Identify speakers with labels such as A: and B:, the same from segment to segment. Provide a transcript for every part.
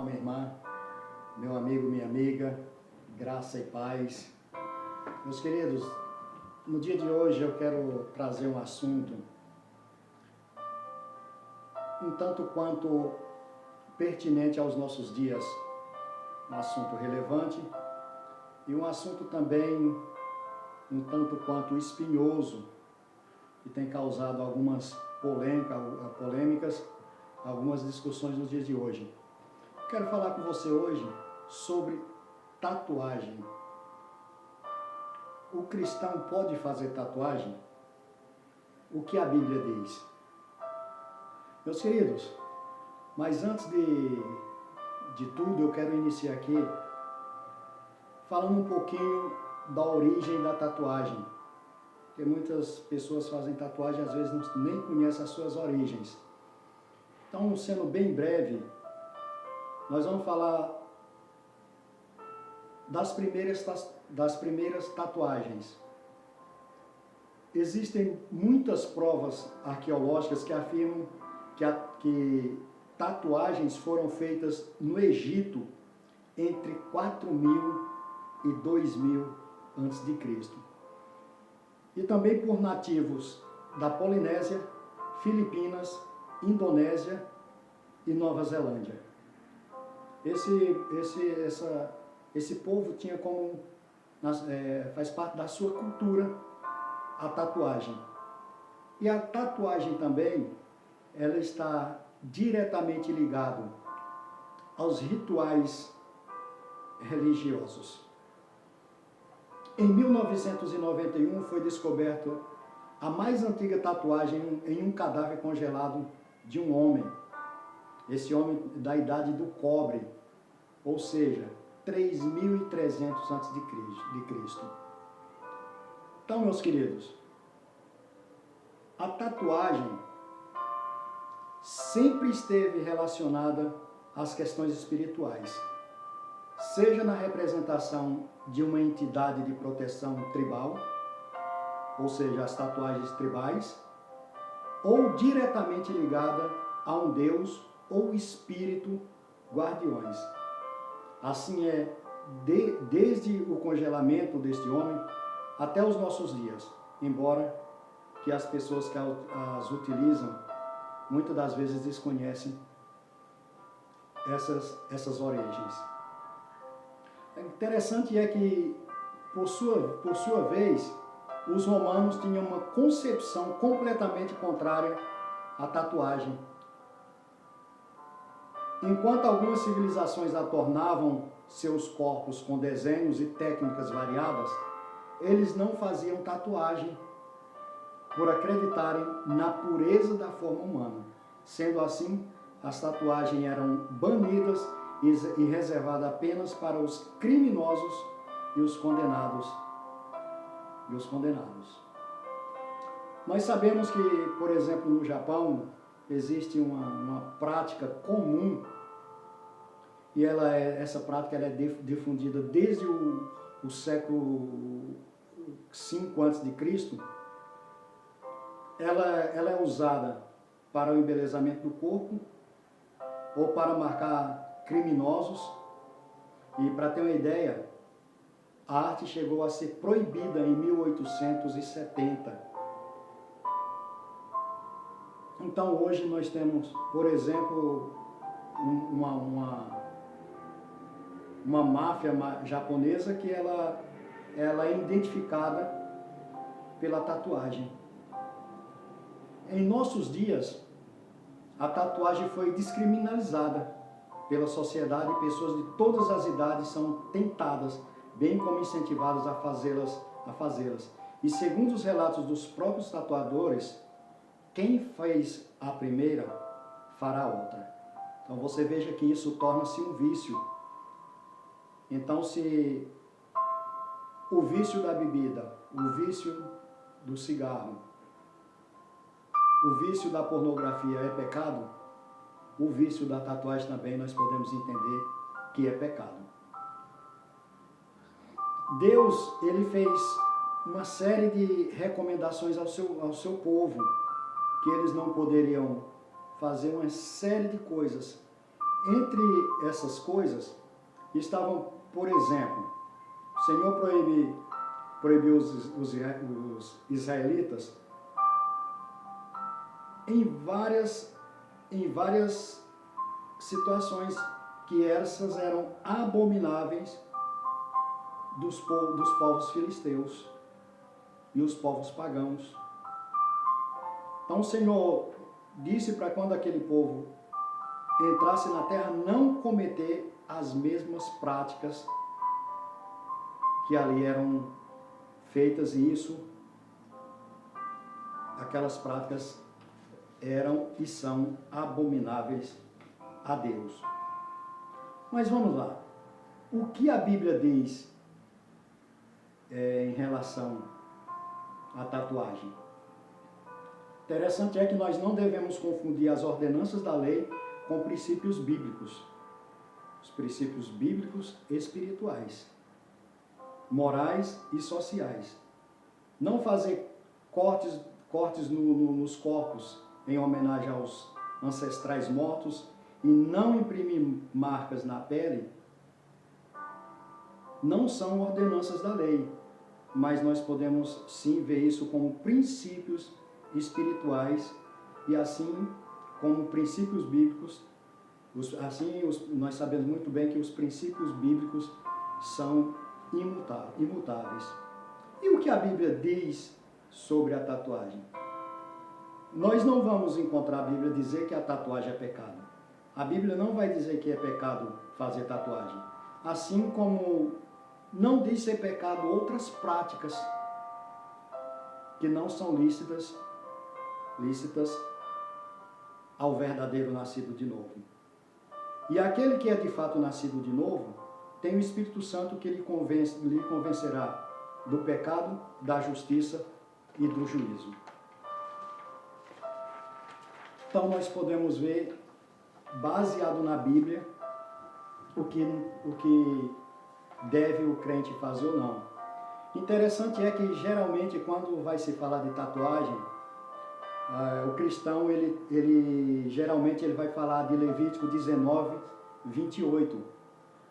A: Minha irmã, meu amigo, minha amiga, graça e paz. Meus queridos, no dia de hoje eu quero trazer um assunto um tanto quanto pertinente aos nossos dias, um assunto relevante e um assunto também um tanto quanto espinhoso, que tem causado algumas polêmicas, algumas discussões nos dias de hoje. Quero falar com você hoje sobre tatuagem. O cristão pode fazer tatuagem? O que a Bíblia diz? Meus queridos, mas antes de tudo eu quero iniciar aqui falando um pouquinho da origem da tatuagem. Porque muitas pessoas fazem tatuagem e às vezes nem conhecem as suas origens. Então, sendo bem breve, nós vamos falar das primeiras tatuagens. Existem muitas provas arqueológicas que afirmam que tatuagens foram feitas no Egito entre 4.000 e 2.000 a.C. E também por nativos da Polinésia, Filipinas, Indonésia e Nova Zelândia. Esse povo tinha como, faz parte da sua cultura, a tatuagem. E a tatuagem também, ela está diretamente ligada aos rituais religiosos. Em 1991 foi descoberto a mais antiga tatuagem em um cadáver congelado de um homem. Esse homem da idade do cobre, ou seja, 3.300 a.C. Então, meus queridos, a tatuagem sempre esteve relacionada às questões espirituais, seja na representação de uma entidade de proteção tribal, ou seja, as tatuagens tribais, ou diretamente ligada a um deus ou espírito guardiões. Assim é desde o congelamento deste homem até os nossos dias, embora que as pessoas que as utilizam muitas das vezes desconhecem essas origens. Interessante é que, por sua vez, os romanos tinham uma concepção completamente contrária à tatuagem. Enquanto algumas civilizações adornavam seus corpos com desenhos e técnicas variadas, eles não faziam tatuagem por acreditarem na pureza da forma humana. Sendo assim, as tatuagens eram banidas e reservadas apenas para os criminosos e os condenados. Nós sabemos que, por exemplo, no Japão, existe uma prática comum e essa prática é difundida desde o século V a.C. Ela é usada para o embelezamento do corpo ou para marcar criminosos. E para ter uma ideia, a arte chegou a ser proibida em 1870. Então hoje nós temos, por exemplo, uma máfia japonesa que ela é identificada pela tatuagem. Em nossos dias, a tatuagem foi descriminalizada pela sociedade e pessoas de todas as idades são tentadas, bem como incentivadas a fazê-las. E segundo os relatos dos próprios tatuadores, quem fez a primeira, fará outra. Então você veja que isso torna-se um vício. Então se o vício da bebida, o vício do cigarro, o vício da pornografia é pecado, o vício da tatuagem também nós podemos entender que é pecado. Deus, ele fez uma série de recomendações ao seu povo, que eles não poderiam fazer uma série de coisas Entre essas coisas estavam, por exemplo, o Senhor proibiu os israelitas em várias situações que essas eram abomináveis dos povos filisteus e os povos pagãos. Então o Senhor disse para quando aquele povo entrasse na terra não cometer as mesmas práticas que ali eram feitas, e aquelas práticas eram e são abomináveis a Deus. Mas vamos lá. O que a Bíblia diz em relação à tatuagem? Interessante é que nós não devemos confundir as ordenanças da lei com princípios bíblicos. Os princípios bíblicos espirituais, morais e sociais. Não fazer cortes nos corpos em homenagem aos ancestrais mortos e não imprimir marcas na pele não são ordenanças da lei, mas nós podemos sim ver isso como princípios espirituais e assim como princípios bíblicos. Nós sabemos muito bem que os princípios bíblicos são imutáveis. E o que a Bíblia diz sobre a tatuagem? Nós não vamos encontrar a Bíblia dizer que a tatuagem é pecado. A Bíblia não vai dizer que é pecado fazer tatuagem. Assim como não diz ser pecado outras práticas que não são lícitas ao verdadeiro nascido de novo. E aquele que é de fato nascido de novo, tem o Espírito Santo que lhe convencerá do pecado, da justiça e do juízo. Então nós podemos ver, baseado na Bíblia, o que deve o crente fazer ou não. Interessante é que geralmente quando vai se falar de tatuagem, o cristão geralmente vai falar de Levítico 19, 28.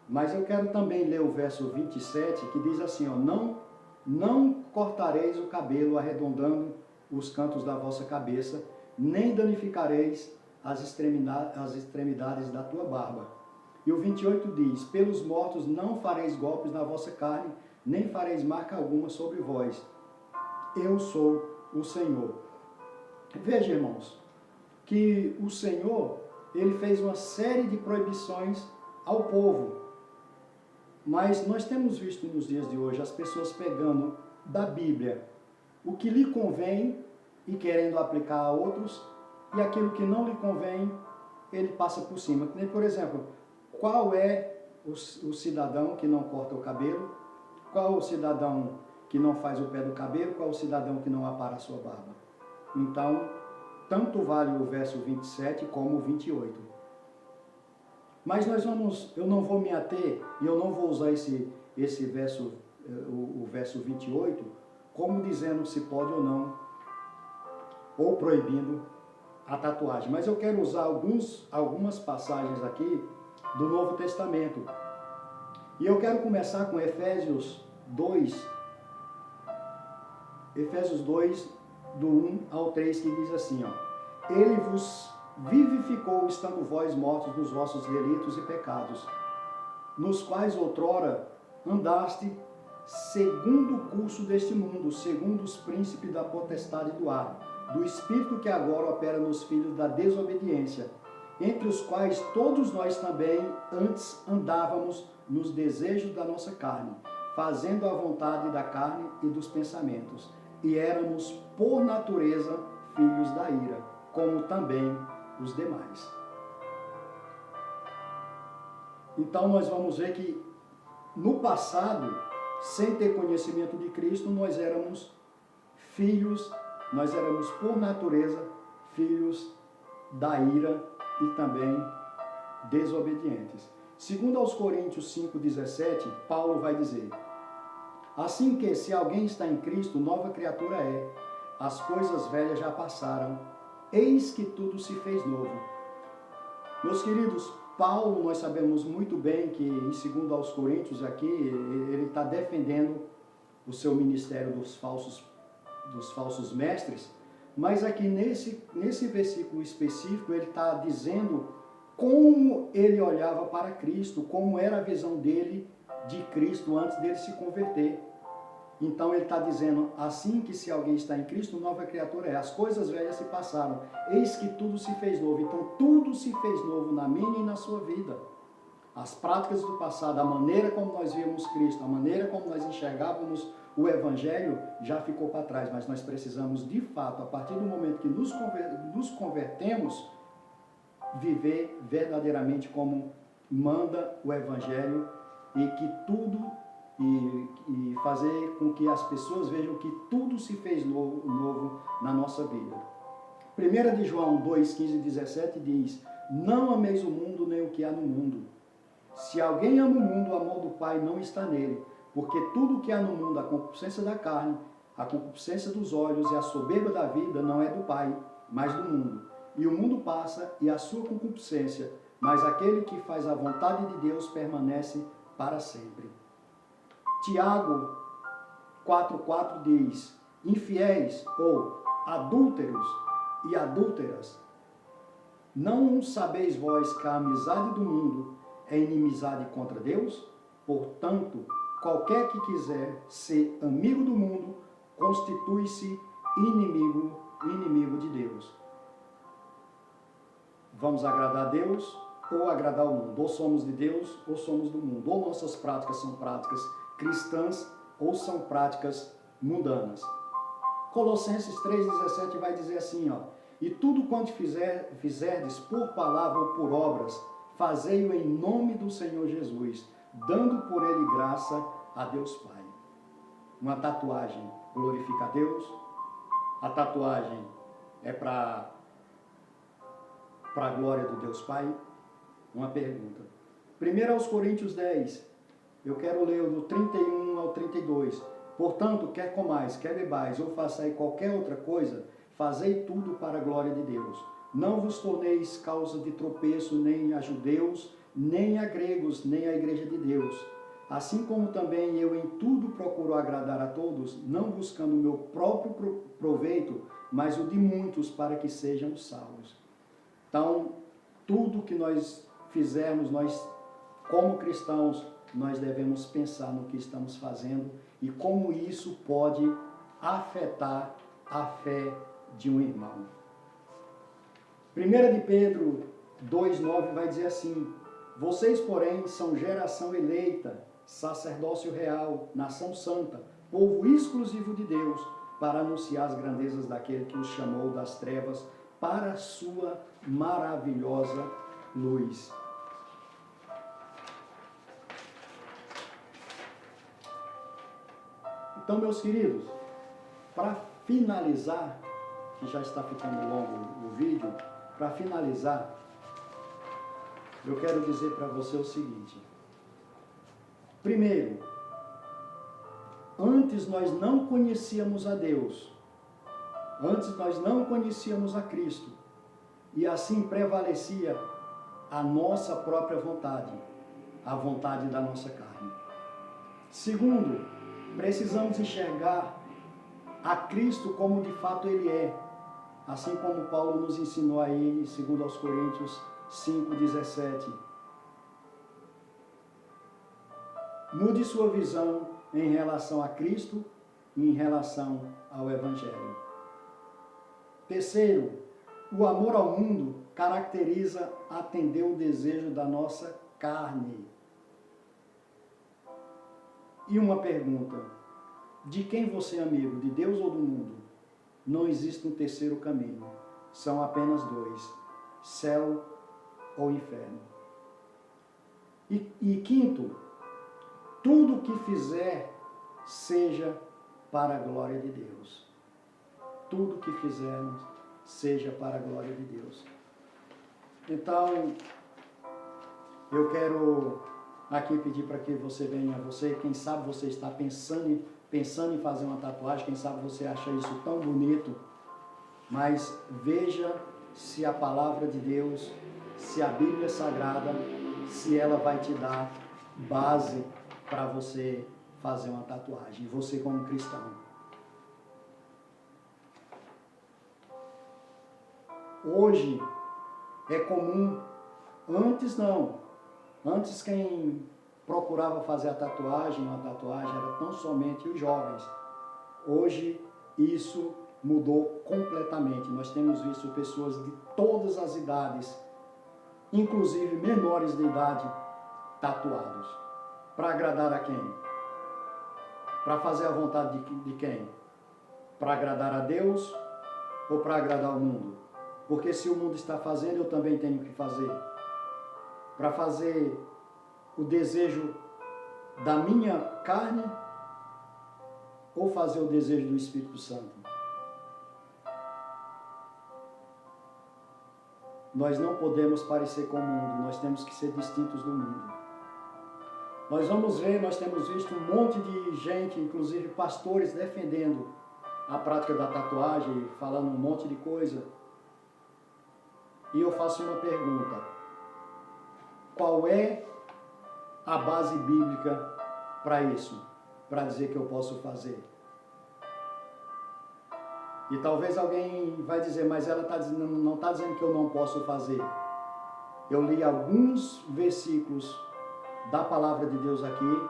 A: Mas eu quero também ler o verso 27, que diz assim, ó, não cortareis o cabelo arredondando os cantos da vossa cabeça, nem danificareis as extremidades da tua barba. E o 28 diz, pelos mortos não fareis golpes na vossa carne, nem fareis marca alguma sobre vós. Eu sou o Senhor. Veja, irmãos, que o Senhor, ele fez uma série de proibições ao povo. Mas nós temos visto nos dias de hoje as pessoas pegando da Bíblia o que lhe convém e querendo aplicar a outros, e aquilo que não lhe convém, ele passa por cima. Por exemplo, qual é o cidadão que não corta o cabelo? Qual é o cidadão que não faz o pé do cabelo? Qual é o cidadão que não apara a sua barba? Então, tanto vale o verso 27 como o 28. Mas eu não vou me ater, e eu não vou usar esse verso, o verso 28, como dizendo se pode ou não, ou proibindo a tatuagem. Mas eu quero usar algumas passagens aqui do Novo Testamento. E eu quero começar com Efésios 2, do 1 ao 3, que diz assim, ó, ele vos vivificou, estando vós mortos nos vossos delitos e pecados, nos quais outrora andaste segundo o curso deste mundo, segundo os príncipes da potestade do ar, do espírito que agora opera nos filhos da desobediência, entre os quais todos nós também antes andávamos nos desejos da nossa carne, fazendo a vontade da carne e dos pensamentos, e éramos por natureza filhos da ira, como também os demais. Então nós vamos ver que no passado, sem ter conhecimento de Cristo, nós éramos por natureza filhos da ira e também desobedientes. Segundo aos Coríntios 5,17, Paulo vai dizer, assim que se alguém está em Cristo, nova criatura é, as coisas velhas já passaram, eis que tudo se fez novo. Meus queridos, Paulo, nós sabemos muito bem que em 2 aos Coríntios aqui, ele está defendendo o seu ministério dos falsos mestres, mas aqui nesse versículo específico ele está dizendo como ele olhava para Cristo, como era a visão dele de Cristo antes dele se converter. Então ele está dizendo, assim que se alguém está em Cristo, nova criatura é. As coisas velhas se passaram, eis que tudo se fez novo. Então tudo se fez novo na minha e na sua vida. As práticas do passado, a maneira como nós víamos Cristo, a maneira como nós enxergávamos o Evangelho já ficou para trás, mas nós precisamos de fato, a partir do momento que nos convertemos, viver verdadeiramente como manda o Evangelho e que tudo, e fazer com que as pessoas vejam que tudo se fez novo na nossa vida. 1 de João 2, 15 e 17 diz, não ameis o mundo nem o que há no mundo. Se alguém ama o mundo, o amor do Pai não está nele. Porque tudo o que há no mundo, a concupiscência da carne, a concupiscência dos olhos e a soberba da vida não é do Pai, mas do mundo. E o mundo passa e a sua concupiscência, mas aquele que faz a vontade de Deus permanece para sempre. Tiago 4,4 diz, infiéis ou adúlteros e adúlteras, não sabeis vós que a amizade do mundo é inimizade contra Deus? Portanto, qualquer que quiser ser amigo do mundo, constitui-se inimigo de Deus. Vamos agradar a Deus ou agradar o mundo? Ou somos de Deus ou somos do mundo. Ou nossas práticas são práticas cristãs ou são práticas mundanas. Colossenses 3,17 vai dizer assim, ó, e tudo quanto fizerdes por palavra ou por obras, fazei-o em nome do Senhor Jesus, dando por ele graça a Deus Pai. Uma tatuagem glorifica a Deus. A tatuagem é para a glória do Deus Pai. Uma pergunta. 1 aos Coríntios 10, eu quero ler do 31 ao 32. Portanto, quer comais, quer bebais, ou façais qualquer outra coisa, fazei tudo para a glória de Deus. Não vos torneis causa de tropeço nem a judeus, nem a gregos, nem a igreja de Deus. Assim como também eu em tudo procuro agradar a todos, não buscando o meu próprio proveito, mas o de muitos para que sejam salvos. Então, tudo que nós fizermos, nós, como cristãos, nós devemos pensar no que estamos fazendo e como isso pode afetar a fé de um irmão. 1 de Pedro 2,9 vai dizer assim, vocês, porém, são geração eleita, sacerdócio real, nação santa, povo exclusivo de Deus, para anunciar as grandezas daquele que os chamou das trevas para a sua maravilhosa luz. Então, meus queridos, para finalizar, que já está ficando longo o vídeo, para finalizar, eu quero dizer para você o seguinte. Primeiro, antes nós não conhecíamos a Deus, antes nós não conhecíamos a Cristo, e assim prevalecia a nossa própria vontade, a vontade da nossa carne. Segundo, precisamos enxergar a Cristo como de fato Ele é, assim como Paulo nos ensinou aí em 2 aos Coríntios 5,17. Mude sua visão em relação a Cristo e em relação ao Evangelho. Terceiro, o amor ao mundo caracteriza atender o desejo da nossa carne. E uma pergunta, de quem você é amigo, de Deus ou do mundo? Não existe um terceiro caminho, são apenas dois, céu ou inferno. E quinto, tudo que fizer, seja para a glória de Deus. Tudo que fizermos, seja para a glória de Deus. Então, eu quero aqui pedir para que você venha, quem sabe você está pensando em fazer uma tatuagem, quem sabe você acha isso tão bonito, mas veja se a palavra de Deus se a Bíblia é sagrada, se ela vai te dar base para você fazer uma tatuagem, você como cristão. Hoje é comum, antes não, antes quem procurava fazer uma tatuagem era tão somente os jovens. Hoje isso mudou completamente. Nós temos visto pessoas de todas as idades, inclusive menores de idade, tatuados. Para agradar a quem? Para fazer a vontade de quem? Para agradar a Deus ou para agradar o mundo? Porque se o mundo está fazendo, eu também tenho que fazer. Para fazer o desejo da minha carne ou fazer o desejo do Espírito Santo? Nós não podemos parecer com o mundo, nós temos que ser distintos do mundo. Nós vamos ver, nós temos visto um monte de gente, inclusive pastores, defendendo a prática da tatuagem, falando um monte de coisa. E eu faço uma pergunta: qual é a base bíblica para isso? Para dizer que eu posso fazer? E talvez alguém vai dizer, mas ela não está dizendo que eu não posso fazer. Eu li alguns versículos da palavra de Deus aqui,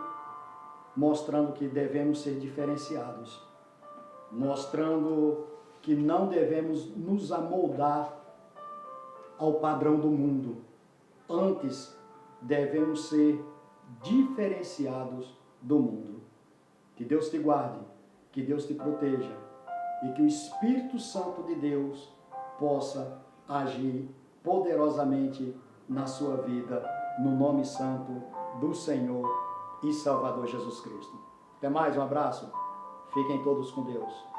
A: mostrando que devemos ser diferenciados, mostrando que não devemos nos amoldar ao padrão do mundo. Antes, devemos ser diferenciados do mundo. Que Deus te guarde, que Deus te proteja e que o Espírito Santo de Deus possa agir poderosamente na sua vida, no nome santo do Senhor e Salvador Jesus Cristo. Até mais, um abraço. Fiquem todos com Deus.